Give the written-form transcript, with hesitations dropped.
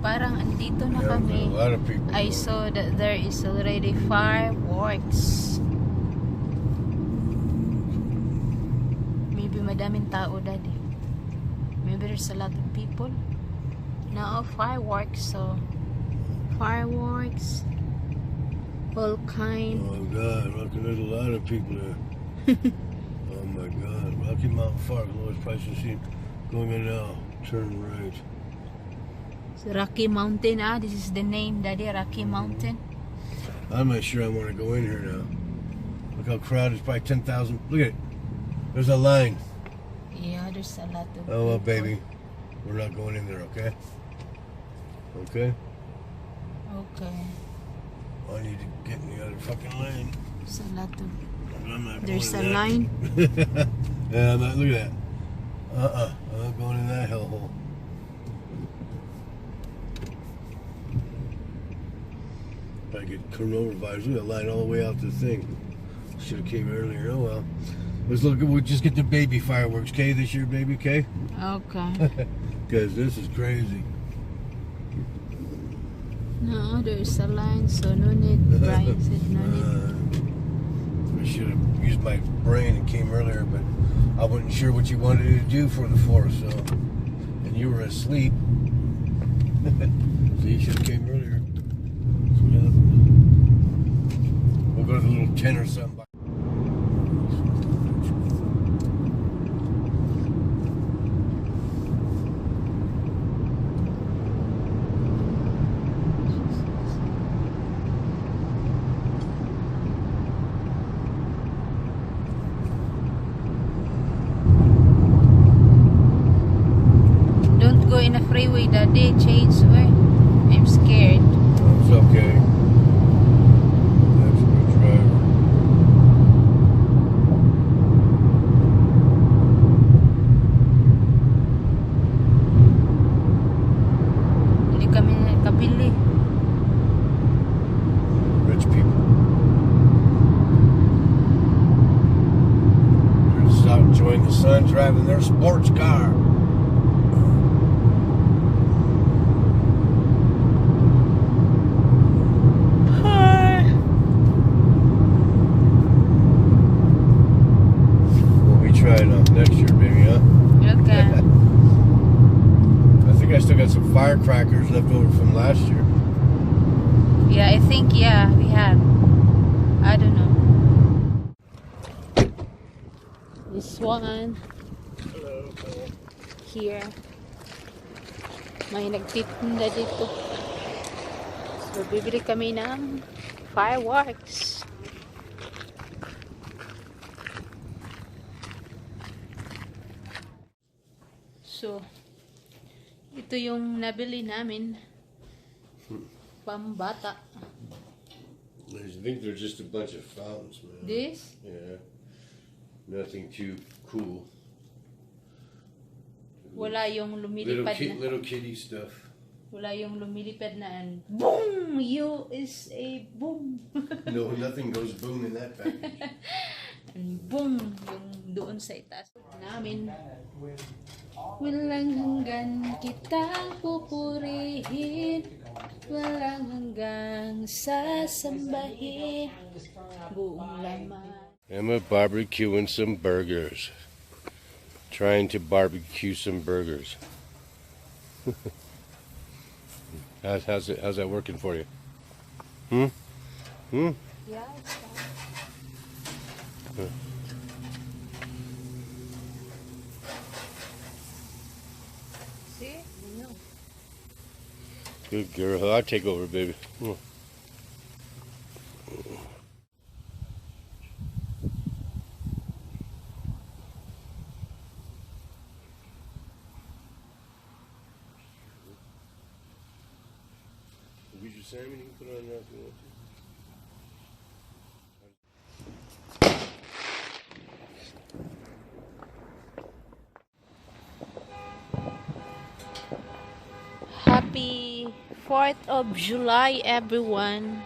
parang andito na kami. A lot of people. I saw that there is already fireworks. Maybe madaming tao, Daddy. Maybe there's a lot of people. Now fireworks, so fireworks, all kind. Oh God, look, there's a lot of people there. Oh my God, Rocky Mountain Park, lowest price you've seen. Going in now, turn right. So Rocky Mountain, this is the name, Daddy, Rocky Mountain. I'm not sure I want to go in here now. Look how crowded, it's probably 10,000. Look at it, there's a line. Yeah, there's a lot of Oh well, people. baby, we're not going in there, okay? Okay? Okay. I need to get in the other fucking lane. There's a lot of... I'm not There's a going in line. that. Yeah, I'm not, look at that. I'm not going in that hellhole. I get coronavirus. Look at that line all the way out to the thing. Should have came earlier. Oh well. Let's look. We'll just get the baby fireworks, okay? This year, baby, okay? Okay. Because this is crazy. No, there's a line, so no need. Brian said no need. I should have used my brain and came earlier, but I wasn't sure what you wanted to do for the 4th, so. And you were asleep. So you should have came earlier. So, yeah. We'll go to the little tent or something. Don't go in a freeway, Daddy. Change way. I'm scared. It's okay. That's a good driver. Hindi kami nakabili. Rich people. They're just out enjoying the sun, driving their sports car. Try it out next year, baby, huh? Okay. I think I still got some firecrackers left over from last year. Yeah, I think, yeah, we have. I don't know. This one. Hello. Here. May nagtitinda dito. So, bibili kami ng fireworks. So, ito yung nabili namin. Pambata. I think they're just a bunch of fountains, man. This? Yeah. Nothing too cool. Wala yung lumilipad na. Little kitty stuff. Wala yung lumilipad na and boom! You is a boom. No, nothing goes boom in that package. And boom! Yung doon sa itaas namin. Walang hanggan kitang pupurihin, walang hanggang sasambahin, buong laman. Emma barbecuing some burgers. Trying to barbecue some burgers. How's that working for you? Hmm? Yeah, it's fine. See? No. Good girl. I'll take over, baby. We just salmon, you can put it on there if you want to. Happy 4th of July, everyone.